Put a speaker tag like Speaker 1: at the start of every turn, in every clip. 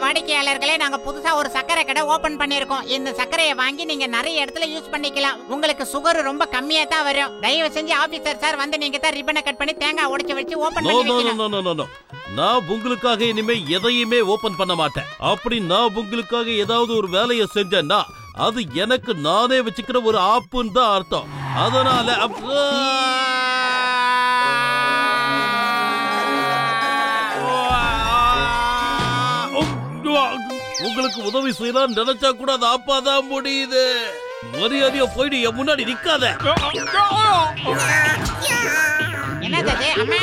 Speaker 1: வாடிக்கையாளர்களே, நாங்க புதுசா ஒரு சக்கரை கடை ஓபன் பண்ணிருக்கோம். இந்த சக்கரையை வாங்கி நீங்க நிறைய இடத்துல யூஸ் பண்ணிக்கலாம். உங்களுக்கு சுகர் ரொம்ப கம்மியா தான் வரும். தயவு செஞ்சு ஆபீசர் சார் வந்து நீங்க தான் ரிப்பனை கட் பண்ணி தேங்காய் உடைச்சு வச்சு ஓபன் பண்ணி வைக்கணும்.
Speaker 2: நான் உங்களுக்காக இனிமே எதையுமே ஓபன் பண்ண மாட்டேன். அப்படி நான் உங்களுக்காக ஏதாவது ஒரு வேலையை செஞ்சேன்னா அது எனக்கு நானே வச்சுக்கிற ஒரு ஆப்புன்னு தான் அர்த்தம். அதனால உங்களுக்கு உதவி செய்யலாம் நினைச்சா கூட அது ஆப்பாதான் முடியுது. மரியாதையா போயிடு, என் முன்னாடி நிக்காத.
Speaker 1: என்னது அம்மா?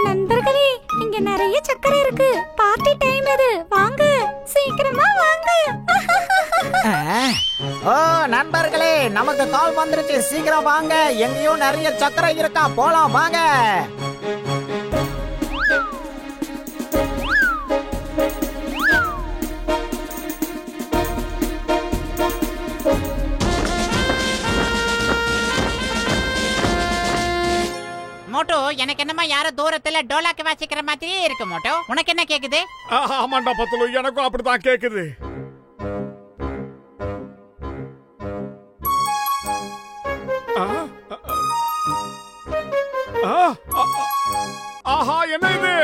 Speaker 3: நண்பர்களே, இங்க நிறைய சக்கரை இருக்கு. பார்ட்டி டைம் இது. வாங்க, சீக்கிரமா வாங்க.
Speaker 4: ஓ நண்பர்களே, நமக்கு கால் வந்துருச்சு. சீக்கிரம் வாங்க, எங்கேயும் நிறைய சக்கரை இருக்கா. போலாம் வாங்க.
Speaker 1: மோட்டோ, எனக்கு என்னமா யாரோ தூரத்துல டோலாக்கு வாசிக்கிற மாதிரியே இருக்கு. மோட்டோ, உனக்கு என்ன கேக்குது?
Speaker 5: ஆமாண்டா பத்துலு, எனக்கும் அப்படிதான் கேக்குது. ஆஹா, என்ன இது?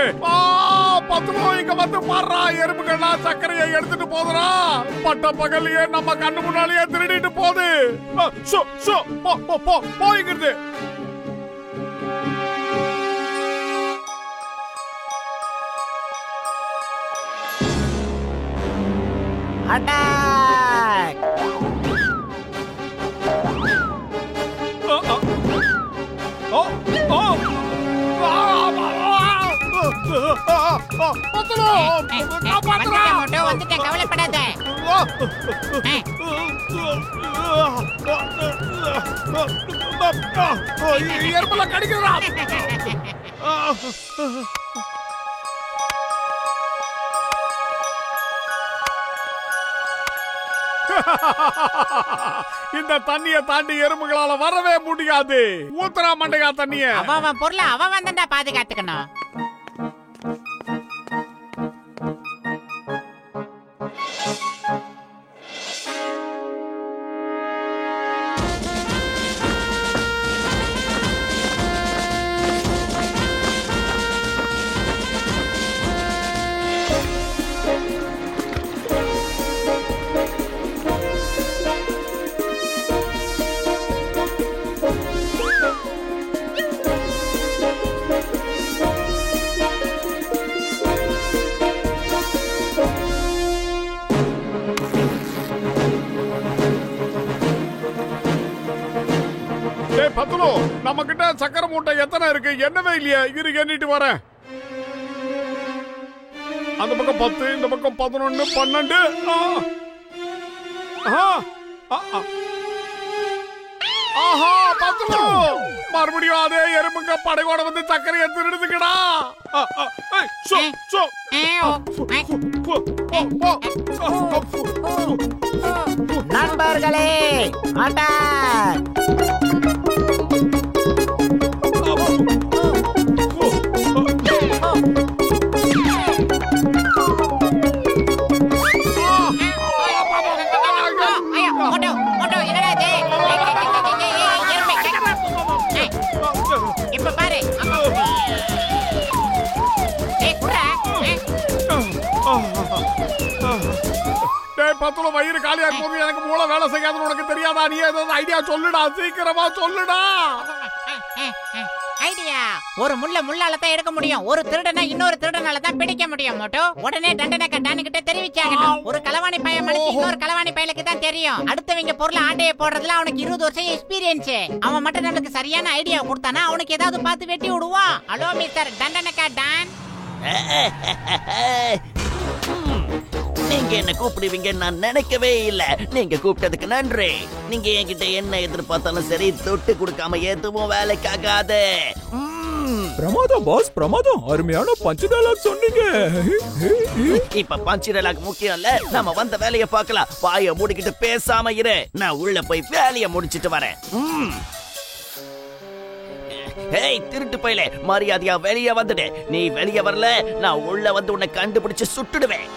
Speaker 5: பத்துலு, இங்க வந்து பாடுறா. எறும்புகள்லாம் சர்க்கரையை எடுத்துட்டு போதுறா. பட்ட பகலையே நம்ம கண்ணு முன்னாலேயே திருடிட்டு போகுது. போய்கிறது.
Speaker 4: அட்டாக்!
Speaker 1: வந்துட்டேன், கவலைப்படாத.
Speaker 5: எறும்பெல்லாம் கடிக்கிறா. இந்த தண்ணிய தாண்டி எறும்புகளால வரவே முடியாது. ஊத்துறா மண்டையா தண்ணிய.
Speaker 1: அவன் பொருளை அவன் வந்தா பாதுகாத்துக்கணும்.
Speaker 5: பத்துலு, நம்ம கிட்ட சக்கரை மூட்டை எத்தனை இருக்கு? என்னவே இல்லையா? இரு, எண்ணிட்டு வரேன். அந்த பக்கம் 10, இந்த பக்கம் 11, 12. ஆஹா, பத்துலு, மறுபடியும் அதே எறும்புங்க படையோட வந்து சக்கரையை திருடுதுக்கடா.
Speaker 4: நண்பர்களே, அட்டாக்!
Speaker 1: இப்ப பாரு.
Speaker 5: பத்துல வயிறு காலியா போது எனக்கு மூளை வேலை செய்யாதுன்னு உனக்கு தெரியாதா? நீ ஏதாவது ஐடியா சொல்லுடா, சீக்கிரமா சொல்லுடா.
Speaker 1: ஐடியா? ஒரு முள்ளால தான் எடுக்க முடியும். ஒரு திருடனை இன்னொரு திருடனால தான் பிடிக்க முடியும். மோட்டோ, உடனே தண்டனை கட்டானுக்கிட்ட தெரிவிச்சாங்க. ஒரு களவாணி பையன் மனசு இன்னொரு களவாணி பையலுக்கு தான் தெரியும். அடுத்தவங்க பொருள் ஆட்டையை போடுறதுல அவனுக்கு 20 வருஷம் எக்ஸ்பீரியன்ஸ். அவன் மட்டும் நமக்கு சரியான ஐடியா கொடுத்தானா அவனுக்கு ஏதாவது பார்த்து வெட்டி விடுவான். ஹலோ மிஸ்டர் தண்டனை கட்டான்.
Speaker 6: நீங்க என்ன கூப்பிடுவீங்கன்னு நான் நினைக்கவே இல்ல. நீங்க கூப்பிட்டதுக்கு நன்றி. நீங்க என்கிட்ட என்ன எதிர்பார்த்தாலும் சரி, தொட்டு கொடுக்காம எதுவும் வேலைக்காகாது.
Speaker 7: பிரமாதம் பாஸ், பிரமாதம். அருமையான பஞ்ச் டயலாக் சொன்னீங்க.
Speaker 6: இப்ப பஞ்ச் டயலாக் முக்கியம் இல்ல, நம்ம வந்த வேலையை பார்க்கலாம். வாயை மூடிக்கிட்டு பேசாம இரு. நான் உள்ள போய் வேலையை முடிச்சிட்டு வரேன். ஏய் திருட்டு பையலே, மரியாதையா வெளியே வந்துடு. நீ வெளியே வரல, நான் உள்ள வந்து உன்னை கண்டுபிடிச்சு சுட்டுடுவேன்.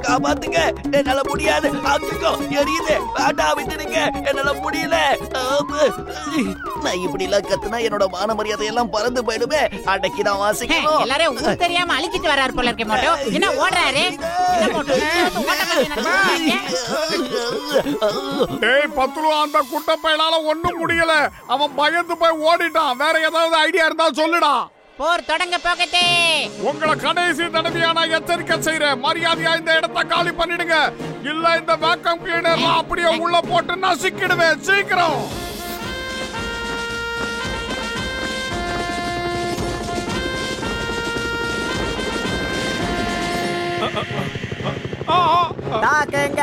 Speaker 6: காப்பாத்துங்க, என்னால முடியாது. எரியுது, விட்டுடுங்க, என்னால முடியல. நான் இப்படி எல்லாம் கத்துனா என்னோட மான மரியாதை எல்லாம் பறந்து போயிடுமே. அடக்கிதான் வாசிக்கணும்.
Speaker 1: எல்லாரும் ஊர் தெரியாம அழிச்சிட்டு வர்றாரு போல இருக்க. மோட்டோ என்ன ஓடுறாரு?
Speaker 5: அந்த குட்டப்பையனால ஒண்ணும் முடியல. அவன் பயந்து போய் ஓடிட்டான். வேற ஏதாவது ஐடியா இருந்தா சொல்லுடா.
Speaker 1: போர் தொடங்க போகட்டே.
Speaker 5: உங்களை கடைசி தடவையா நான் எச்சரிக்கை செய்யறேன். மரியாதையா இந்த இடத்தை காலி பண்ணிடுங்க. இல்ல இந்த வேக்கம் கிளீனர் அப்படியே உள்ள போட்டு நசுக்கிடுவேன். சீக்கிரம்.
Speaker 4: தாக்குங்க.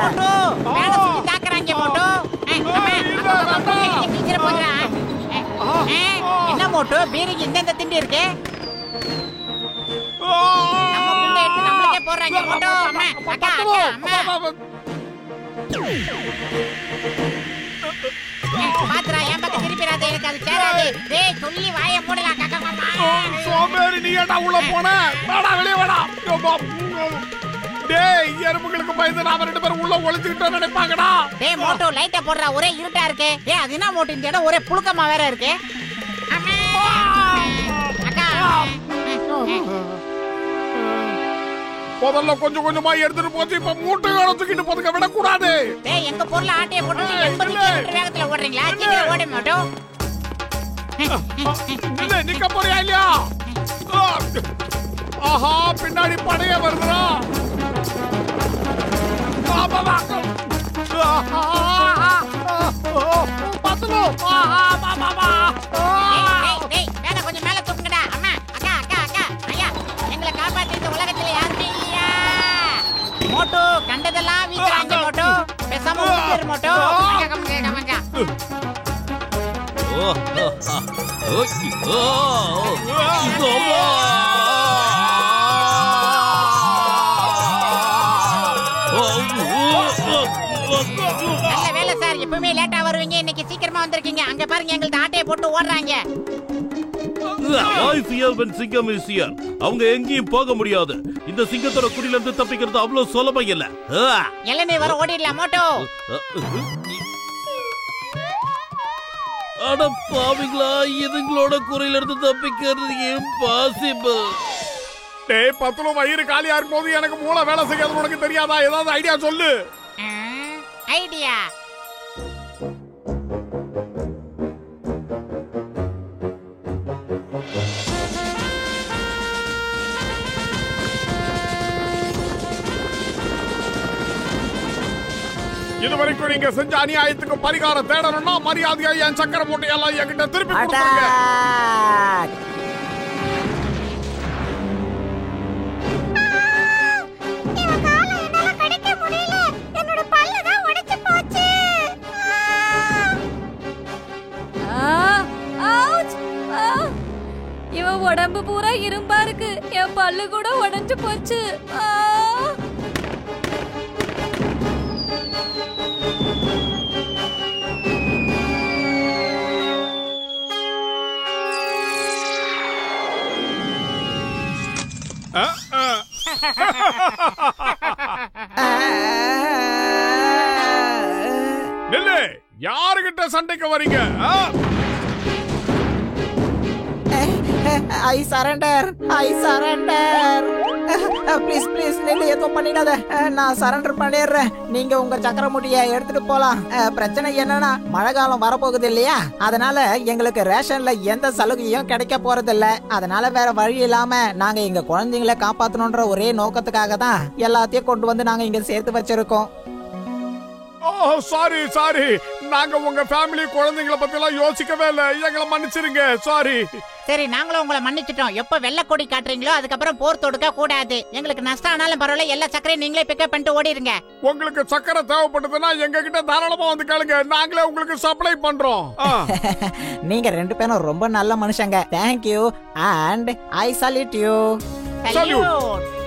Speaker 1: மோட்டோ மேல சுத்தி தாக்குறாங்க. மோட்டோ என்ன மோட்டோ பீரிக்கு இந்த திண்டி இருக்கு. நம்ம குண்டை எடுத்து நம்மளுக்கே போடுறாங்க. மோட்டோ அம்மா அக்கா அக்கா அம்மா பாத்ரா என் பக்கம் திருப்பிராதே. எனக்கு அது சேராது. டேய் சொல்லி வாயை மூடலாம். காக்கா மாமா
Speaker 5: சோமேரி, நீ ஏடா உள்ள போன? வாடா வெளிய வாடா. டேய் எறும்புகளுக்கு பயந்து நாம ரெண்டு பேரும் உள்ள ஒளிஞ்சிட்டோம் நினைப்பாங்கடா.
Speaker 1: டேய் மோட்டோ லைட்ட போடுறா. ஒரே இருட்டா இருக்கு. ஏய் அது என்ன மோட்டோ, இந்த இடம் ஒரே புழுக்கமா வேற இருக்கு. அக்கா
Speaker 5: முதல்ல கொஞ்சம் கொஞ்சமா எடுத்துட்டு போச்சு. இப்ப மூட்டையோட தூக்கிட்டு போதுங்க, விடக்கூடாது.
Speaker 1: டேய் எங்க பொருளை ஆட்டைய போட்டு 80 கிலோமீட்டர் வேகத்துல ஓடுறீங்களா? சீக்கிரம் ஓடு மோட்டோ.
Speaker 5: இல்ல நிக்க போறியா இல்லையா? ஆஹா பின்னாடி படைய வருதுடா.
Speaker 1: கொஞ்சம் மேல தூக்குங்கடா. அம்மா அக்கா அக்கா அக்கா ஐயா, எங்களை காப்பாத்தி இந்த உலகத்துல யாருமே இல்லையா? மோட்டோ கண்டதெல்லாம் வீசுறாங்க. மோட்டோ பேசாம ஓடிரு. மோட்டோ நல்ல வேலை சார். எப்பவுமே லேட்டா வருவீங்க, இன்னைக்கு சீக்கிரமா வந்திருக்கீங்க. அங்க பாருங்க, எங்களுக்கு ஆட்டையை போட்டு ஓடுறாங்க.
Speaker 2: சிங்கம் அவங்க எங்கேயும் போக முடியாது. இந்த சிங்கத்தோட குடியில இருந்து தப்பிக்கிறது அவ்வளவு சுலபம் இல்ல.
Speaker 1: இளநீ வர ஓடிடலாம். மோட்டோ
Speaker 2: அட பாவிங்களா, இதுங்களோட குறையில இருந்து தப்பிக்கிறது இம்பாசிபிள்.
Speaker 5: டேய் பத்துல வயிறு காலியா இருக்கும் போது எனக்கு மூளை வேலை செய்யாது. உனக்கு தெரியாதா? ஏதாவது ஐடியா சொல்லு.
Speaker 1: ஐடியா
Speaker 5: இதுவரைக்கும் நீங்க செஞ்ச அநியாயத்துக்கு பரிகாரம் தேடணும்னா மரியாதையா என் சக்கர மூட்டையெல்லாம் என்கிட்ட திருப்பி கொடுத்துருங்க.
Speaker 3: இவன் உடம்பு பூரா இரும்பா இருக்கு. என் பல்லு கூட உடைஞ்சு போச்சு.
Speaker 5: நில்லு, யாருகிட்ட சண்டைக்கு வரீங்க?
Speaker 4: ஐ சரண்டர். ப்ளீஸ் ப்ளீஸ் நீங்க எதுவும் பண்ணிடாத. நான் சரண்டர் பண்ணிடுறேன். நீங்க உங்க சக்கர முடிய எடுத்துட்டு போலாம். பிரச்சனை என்னன்னா மழை காலம் வரப்போகுது இல்லையா, அதனால எங்களுக்கு ரேஷன்ல எந்த சலுகையும் கிடைக்க போறது இல்ல. அதனால வேற வழி இல்லாம நாங்க எங்க குழந்தைங்களை காப்பாத்தணும்ன்ற ஒரே நோக்கத்துக்காக தான் எல்லாத்தையும் கொண்டு வந்து நாங்க இங்க சேர்த்து வச்சிருக்கோம்.
Speaker 5: சாரி, நாங்க உங்க ஃபேமிலி குழந்தைகளை பத்தி எல்லாம் யோசிக்கவே இல்ல. எங்களை மன்னிச்சிருங்க. சாரி.
Speaker 1: சரி, நாங்களும் உங்களை மன்னிச்சிட்டோம். எப்ப வெள்ளை கொடி காட்டுறீங்களோ அதுக்கப்புறம் போர் தொடுக்க கூடாது. எங்களுக்கு நஷ்டம் ஆனாலும் பரவாயில்ல, எல்லா சக்கரையும் நீங்களே பிக்கப் பண்ணிட்டு ஓடிடுங்க.
Speaker 5: உங்களுக்கு சக்கரை தேவைப்படுதுன்னா எங்க கிட்ட தாராளமா வந்து கேளுங்க. நாங்களே உங்களுக்கு சப்ளை பண்றோம்.
Speaker 4: நீங்க 2 பேரும் ரொம்ப நல்ல மனுஷங்க. Thank you and I salute you.
Speaker 1: Salute.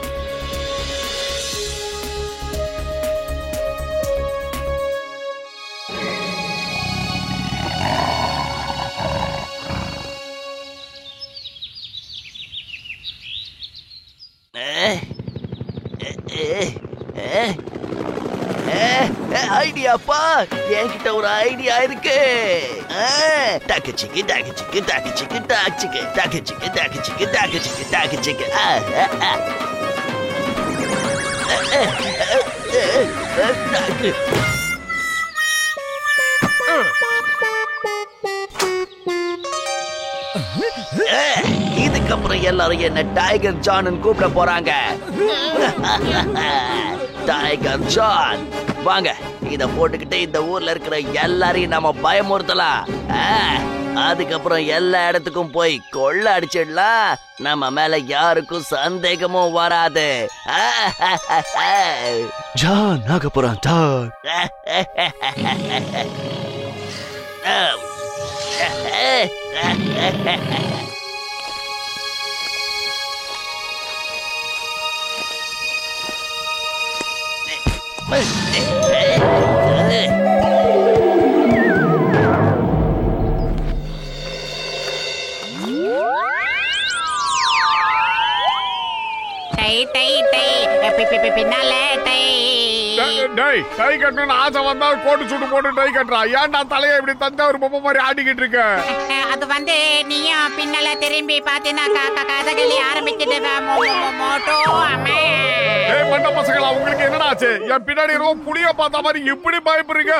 Speaker 6: ஐடியாப்பா, என்கிட்ட ஒரு ஐடியா இருக்கு. டாக்கச்சிக்கு டாக்கச்சிக்கு டாக்கச்சிக்கு டாக்கச்சிக்கு டாக்கச்சிக்கு டாக்கச்சிக்கு டாக்கச்சிக்கு டாக்கச்சிக்கு. இதுக்கப்புறம் எல்லாரும் என்ன டைகர் ஜான் கூப்பிட போறாங்க. டைகர் ஜான், வாங்க இத போட்டுக்கிட்டு இந்த ஊர்ல இருக்கிற எல்லாரையும் நாம பயமுறுத்தலாம். அதுக்கப்புறம் எல்லா இடத்துக்கும் போய் கொள்ள அடிச்சிடலாம். நம்ம மேல யாருக்கும் சந்தேகமும் வராது. ஜான் ஆக போறான்.
Speaker 1: பின்னால
Speaker 5: டை கட்டணும்னு ஆசை வந்தா கோட்டு சுட்டு போட்டு டை கட்டுறா. ஏன்டா தலையை இப்படி தஞ்சாவூர் பொம்மை மாதிரி ஆடிக்கிட்டு இருக்க?
Speaker 1: அது வந்து நீயும் பின்னால திரும்பி பாத்தீங்கன்னா கதகளி ஆரம்பிச்சுட்டு மோட்டோ.
Speaker 5: மண்ட பசங்களா, உங்களுக்கு என்னடா ஆச்சு? என் பின்னாடி ரொம்ப புளிய பார்த்த மாதிரி இப்படி பயப்படுறீங்க?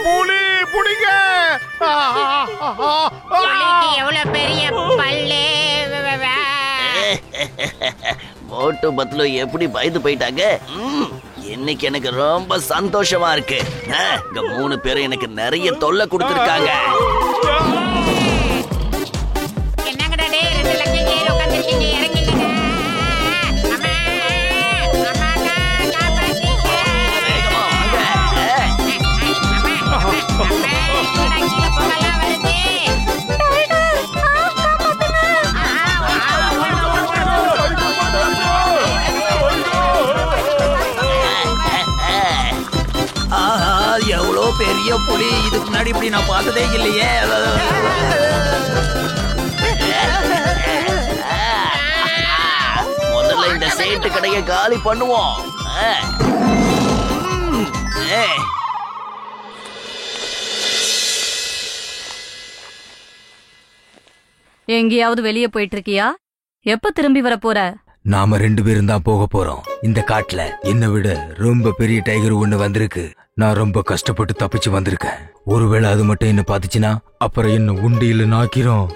Speaker 5: புலி புடிங்க.
Speaker 1: எவ்வளவு பெரிய பல்லு.
Speaker 6: மோட்டு பத்லு எப்படி பயந்து போயிட்டாங்க. இன்னைக்கு எனக்கு ரொம்ப சந்தோஷமா இருக்கு. இங்க 3 பேரும் எனக்கு நிறைய தொல்லை கொடுத்திருக்காங்க.
Speaker 1: என்னங்கடா டே, 2 லட்சம் ஏறி உட்கார்ந்திருக்கீங்க, இறங்கிடுங்க.
Speaker 6: எவ்வளோ பெரிய புலி, இதுக்கு முன்னாடி இப்படி நான் பார்த்ததே இல்லையே. முதல்ல இந்த சேட்டு கடையை காலி பண்ணுவோம்.
Speaker 8: எங்கேயாவது வெளியே போயிட்டு இருக்கியா? எப்ப திரும்பி வர போற?
Speaker 9: நாம 2 பேரும் தான் போக போறோம். இந்த காட்டுல என்னை விட ரொம்ப பெரிய டைகர் ஒண்ணு வந்திருக்கு. நான் ரொம்ப கஷ்டப்பட்டு தப்பிச்சு வந்திருக்கேன். ஒருவேளை அது மட்டும் என்ன பாத்துச்சுன்னா அப்புறம் என்ன உண்டியில நாக்கிறோம்.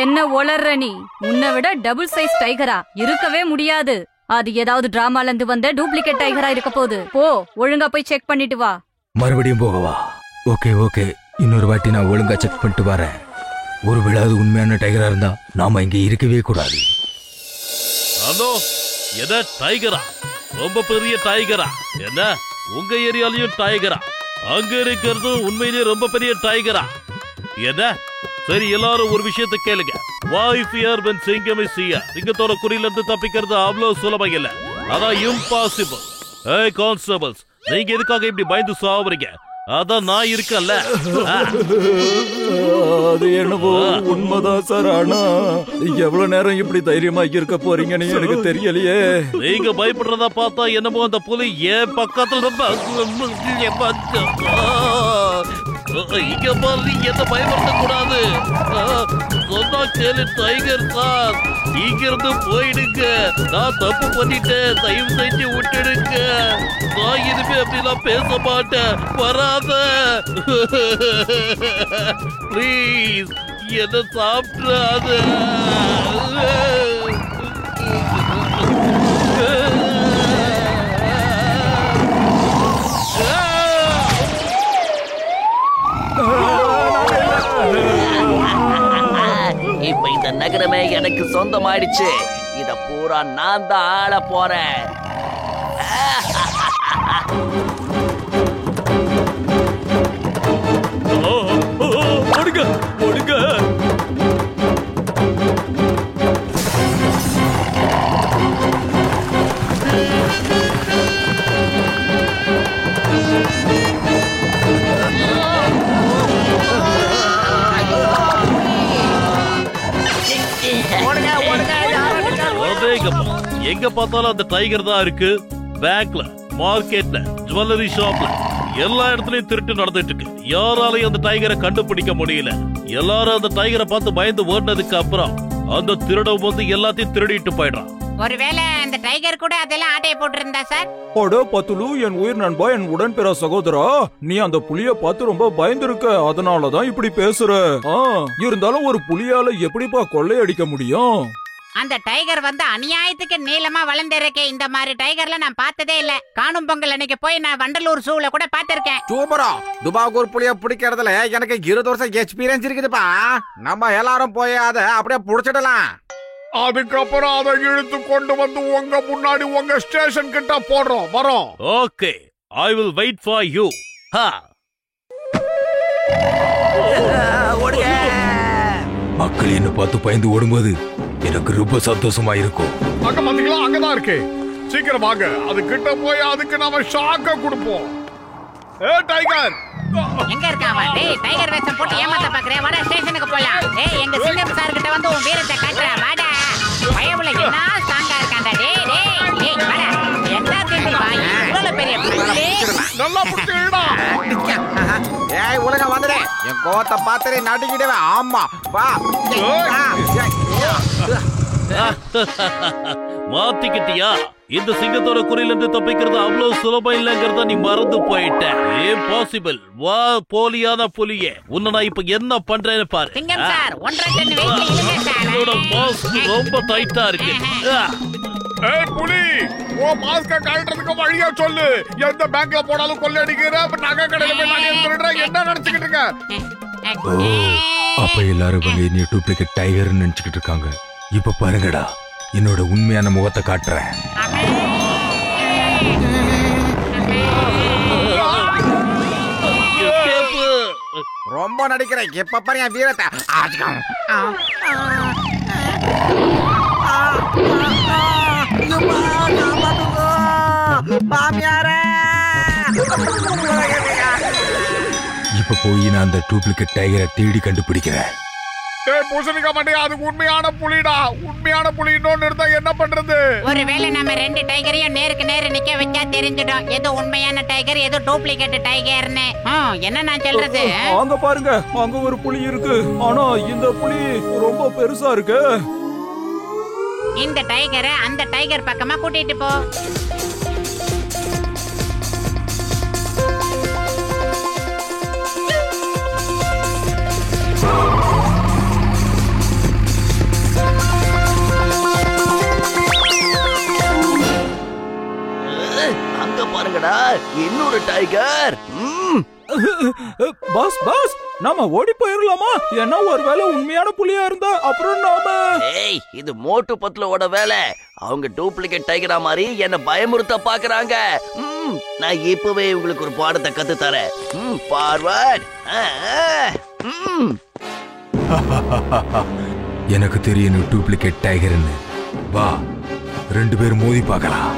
Speaker 8: என்ன ஒளர்ற நீ? உன்னை விட டபுள் சைஸ் டைகரா? இருக்கவே முடியாது. அது ஏதாவது டிராமால இருந்து வந்த டூப்ளிகேட் டைகரா இருக்க போகுது. போ, ஒழுங்கா போய் செக் பண்ணிட்டு வா.
Speaker 9: மறுபடியும் போகவா? ஓகே, இன்னொரு வாட்டி நான் ஒழுங்கா செக் பண்ணிட்டு வரேன். ஒருவேளை அது உண்மையான டைகரா இருந்தா நாம இங்க இருக்கவே கூடாது.
Speaker 2: ஹலோ, என்ன டைகரா? ரொம்ப பெரிய டைகரா? என்ன உங்க ஏரியாலயும் டைகரா? அங்க இருக்கிறது உண்மையிலேயே ரொம்ப பெரிய டைகரா? என்ன? சரி, எல்லாரும் ஒரு விஷயத்தை கேளுங்க. வாய் ஃபியர் when சிங்கம் is here. சிங்கத்தோட குறியில இருந்து தப்பிக்கிறது அவ்வளவு சுலபம் இல்ல. அதான் இம்பாசிபிள். ஏய் கான்ஸ்டபிள்ஸ், நீங்க எதுக்காக இப்படி பயந்து சாவுறீங்க? அதான் நான் இருக்கேன்ல.
Speaker 7: அது என்னவோ உண்மைதான் சார். ஆனா எவ்வளவு நேரம் இப்படி தைரியமா இருக்க போறீங்கன்னு எனக்கு தெரியலையே.
Speaker 2: நீங்க பயப்படுறதா பார்த்தா என்னமோ அந்த புலி என் பக்கத்துல இங்க பாரு, என்ன பயப்படுத்த கூடாது. சொன்னா கேளு டைகர் சார், இங்க இருந்து போயிடுங்க. நான் தப்பு பண்ணிட்டேன், தயவு செஞ்சு விட்டுடுங்க. நான் இனிமே அப்படிலாம் பேச மாட்டேன், வராத. ப்ளீஸ் என்ன சாப்பிடாத.
Speaker 6: இப்ப இந்த நகரமே எனக்கு சொந்தமாயிடுச்சு. இத பூரா நான் தான் ஆள போறேன்.
Speaker 7: ஓடுங்க ஓடுங்க.
Speaker 2: எங்க பார்த்தாலும் அந்த டைகர் தான் இருக்கு. பேங்க்ல, மார்க்கெட்ல, ஜுவல்லரி ஷாப்ல, எல்லா இடத்துலயும் திருட்டு நடந்துட்டு இருக்கு. யாராலையும் அந்த டைகரை கண்டுபிடிக்க முடியல. எல்லாரும் அந்த டைகரை பார்த்து பயந்து ஓடினதுக்கு அப்புறம் அந்த திருடம் வந்து எல்லாத்தையும் திருடிட்டு போயிடுறான்.
Speaker 1: ஒருவேளை அந்த டைகர் கூட அதெல்லாம் ஆட்டையை போட்டிருந்தா சார்?
Speaker 7: அட பத்துலு, என் உயிர் நண்பா, என் உடன்பிற சகோதரா, நீ அந்த புலிய பார்த்து ரொம்ப பயந்துருக்க, அதனாலதான் இப்படி பேசுற. இருந்தாலும் ஒரு புலியால எப்படிப்பா கொள்ளையடிக்க முடியும்?
Speaker 1: அந்த டைகர் வந்து அநியாயத்துக்கு நீளமா வளர்ந்திருக்கே. இந்த மாதிரி டைகர்ல நான் பார்த்ததே இல்ல. காணும் பொங்கல் அன்னைக்கு போய் நான் வண்டலூர் ஜூல கூட பார்த்திருக்கேன்.
Speaker 5: சூப்பரா. துபாகூர் புலிய பிடிக்கிறதுல எனக்கு 20 வருஷம் எக்ஸ்பீரியன்ஸ் இருக்குதுப்பா. நம்ம எல்லாரும் போய் அதை அப்படியே புடிச்சிடலாம். அதுக்கப்புறம் அதை இழுத்து கொண்டு வந்து உங்க முன்னாடி உங்க ஸ்டேஷன் கிட்ட போடுறோம். வரோம்.
Speaker 2: Okay, I will wait for you.
Speaker 9: மக்கள் என்ன பார்த்து பயந்து ஓடும்போது எனக்கு ரொம்ப சந்தோஷமா இருக்கும்.
Speaker 5: அங்க பாத்தீங்களா, அங்கதான் இருக்கு. சீக்கிரம் வாங்க, அது கிட்ட போய் அதுக்கு நாம ஷாக்க கொடுப்போம். ஏ டைகர்,
Speaker 1: எங்க இருக்காவா? டேய், டைகர் வேஷம் போட்டு ஏமாத்த பாக்குறே. வாடா ஸ்டேஷனுக்கு போலாம். டேய், எங்க சிங்கம் சார் கிட்ட வந்து உன் வீரத்தை காட்டுறா. வாடா. பயவுல என்ன ஸ்ட்ராங்கா இருக்கான்டா. டேய் டேய் டேய், வாடா. என்ன திண்டு வாய், இவ்வளவு பெரிய புள்ளி.
Speaker 5: நல்லா புடிச்சுடா. ஏய் உலக வந்துடே. என் கோவத்தை பார்த்துட்டு நடுக்கிடுவே. ஆமா வா.
Speaker 2: மாத்திக்கிட்டியா? இந்த சிங்கத்தோட குறியில இருந்து தப்பிக்கிறது அவ்வளவு சுலபம் இல்லங்கிறத நீ மறந்து போயிட்ட. இம்பாசிபிள். வா போலியான புலியே, உன்னை நான் இப்ப என்ன பண்றேன்னு பாரு.
Speaker 1: சிங்கம் சார், 1.5 டன் வெயிட்ல இழுங்க சார்.
Speaker 2: என்னோட மாஸ்க் ரொம்ப டைட்டா இருக்கு.
Speaker 5: ஏய் புலி, ஓ மாஸ்க கழட்டறதுக்கு வழியா சொல்லு. எந்த பேங்க்ல போனாலும் கொள்ளையடிக்கிற, நகை கடையில போய் நகை திருடுற, என்ன நினைச்சுக்கிட்டு இருக்க?
Speaker 9: அப்ப எல்லாரும் இவங்க டூப்ளிகேட் டைகர்னு நினைச்சுக்கிட்டு இருக்காங்க. இப்ப பாருங்கடா, என்னோட உண்மையான முகத்தை காட்டுறேன்.
Speaker 5: ரொம்ப நடிக்கிறேன். எப்ப பாரு என் வீரத்தை.
Speaker 9: இப்ப போய் நான் அந்த டூப்ளிகேட் டைகரை தேடி கண்டுபிடிக்கிறேன்.
Speaker 5: பூசணிக்கா மாட்டேன், அதுக்கு உண்மையான புலிடா. உண்மையான புலி இன்னொன்னு இருந்தா என்ன பண்றது?
Speaker 1: ஒருவேளை நம்ம 2 டைகரையும் நேருக்கு நேரு நிக்க வச்சா தெரிஞ்சிடும் எது உண்மையான டைகர் எது டூப்ளிகேட் டைகர்னு. என்ன நான் சொல்றது?
Speaker 7: அங்க பாருங்க, அங்க ஒரு புலி இருக்கு. ஆனா இந்த புலி ரொம்ப பெருசா இருக்கு.
Speaker 1: இந்த டைகரை அந்த டைகர் பக்கமா கூட்டிட்டு போ.
Speaker 6: அங்க பாருங்கடா, இன்னொரு டைகர்.
Speaker 7: பாஸ் பாஸ், நாம ஓடி போயிரலாமா? ஏன்னா ஒருவேளை உண்மையான புலியா இருந்தா அப்புறம் நாம.
Speaker 6: ஏய், இது மோட்டு பத்லோட வேலை. அவங்க டூப்ளிகேட் டைகரா மாதிரி என்ன பயமுறுத்த பாக்குறாங்க. நான் இப்பவே உங்களுக்கு ஒரு பாடத்தை கத்து தரேன். ஃபார்வர்ட்.
Speaker 9: எனக்கு தெரியும் டூப்ளிகேட் டைகர்னு. வா, 2 பேரும் மோதி பார்க்கலாம்.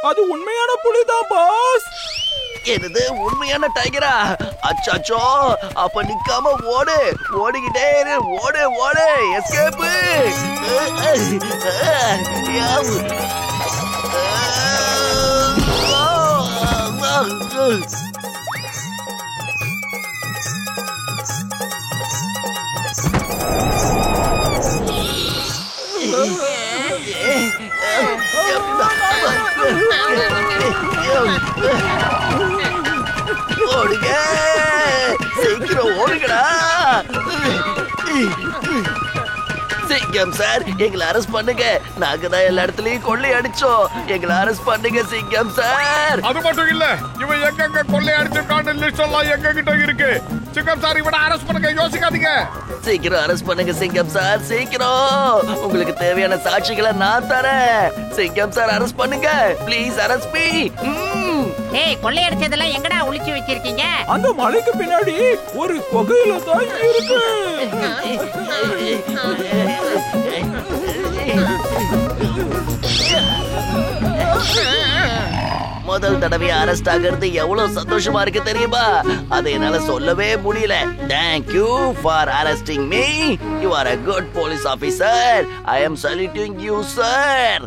Speaker 7: அது உண்மையான புலிதான் பாஸ்.
Speaker 6: என்னது உண்மையான டைகரா? அச்சாச்சோ, அப்ப நிக்காம ஓடு, ஓடிக்கிட்டே இரு, ஓடு ஓடு, எஸ்கேப். ஓடுங்க, சீக்கிரம் ஓடுங்கடா. சிங்கம் சார், எங்களை அரெஸ்ட் பண்ணுங்க. நாங்க தான் எல்லா இடத்துலயும் கொள்ளை அடிச்சோம். எங்களை அரெஸ்ட் பண்ணுங்க சிங்கம் சார்.
Speaker 5: அது மட்டும் இல்ல, இவன் எங்க கொள்ளை அடிச்சிருக்கான்னு லிஸ்ட் எல்லாம் எங்க கிட்ட இருக்கு. சிங்கம் சார், இவனை அரெஸ்ட் பண்ணுங்க, யோசிக்காதீங்க.
Speaker 6: சீக்கிரம் அரெஸ்ட் பண்ணுங்க சிங்கம் சார், சீக்கிரம். உங்களுக்கு தேவையான சாட்சிகளை நான் தரேன். சிங்கம் சார், அரெஸ்ட் பண்ணுங்க, ப்ளீஸ் அரெஸ்ட் மீ.
Speaker 1: ஏய், கொள்ளையடிச்சதெல்லாம் எங்கடா ஒளிச்சு வச்சிருக்கீங்க?
Speaker 7: அந்த மலைக்கு பின்னாடி ஒரு குகையில தான் இருக்கு.
Speaker 6: முதல் தடவை அரெஸ்ட் ஆகிறது எவ்வளவு சந்தோஷமா இருக்கு தெரியுமா? அதை என்னால சொல்லவே முடியல. Thank you for arresting me. You are a good police officer. I am saluting you, sir.